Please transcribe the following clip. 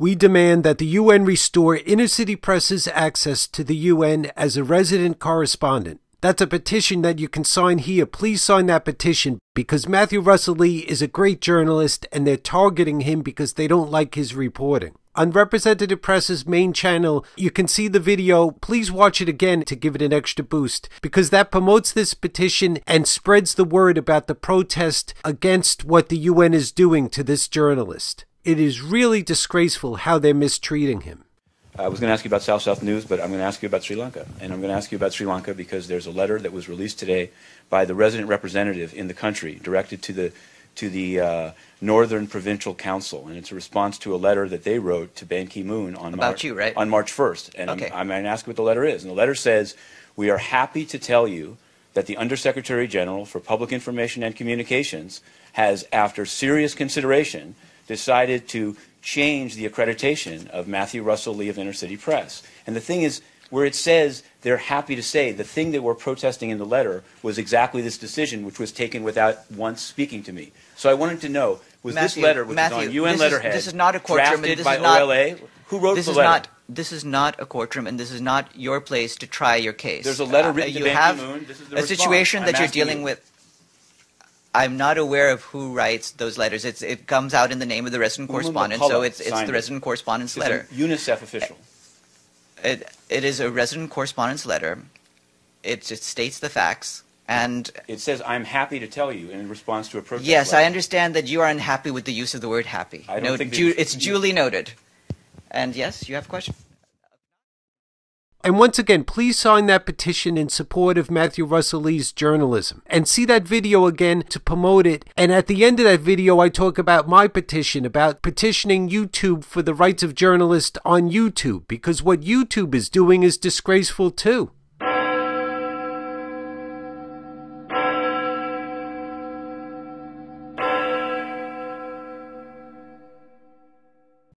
We demand that the UN restore inner city press's access to the UN as a resident correspondent. That's a petition that you can sign here. Please sign that petition because Matthew Russell Lee is a great journalist and they're targeting him because they don't like his reporting. On Representative Press's main channel, you can see the video. Please watch it again to give it an extra boost because that promotes this petition and spreads the word about the protest against what the UN is doing to this journalist. It is really disgraceful how they're mistreating him. I was going to ask you about South News, but I'm going to ask you about Sri Lanka. And I'm going to ask you about Sri Lanka because there's a letter that was released today by the resident representative in the country directed to the Northern Provincial Council. And it's a response to a letter that they wrote to Ban Ki-moon on March 1st. And okay. I'm going to ask you what the letter is. And the letter says, "We are happy to tell you that the Undersecretary General for Public Information and Communications has, after serious consideration, decided to change the accreditation of Matthew Russell Lee of Inner City Press." And the thing is, where it says they're happy to say, the thing that we're protesting in the letter was exactly this decision, which was taken without once speaking to me. So I wanted to know, was this letter, which is on UN letterhead, this is not a courtroom, drafted by OLA? Who wrote the letter? This is not a courtroom, and this is not your place to try your case. There's a letter written to Ban Ki-moon. This is the response. A situation that you're dealing with. I'm not aware of who writes those letters. It comes out in the name of the resident correspondent, so it's the resident correspondent's letter. It's a UNICEF official. It is a resident correspondent's letter. It states the facts, and it says, "I'm happy to tell you," in response to a protest. Yes, letter. I understand that you are unhappy with the use of the word "happy." I don't think it's duly noted. And yes, you have a question. And once again, please sign that petition in support of Matthew Russell Lee's journalism. And see that video again to promote it. And at the end of that video, I talk about my petition, about petitioning YouTube for the rights of journalists on YouTube. Because what YouTube is doing is disgraceful too.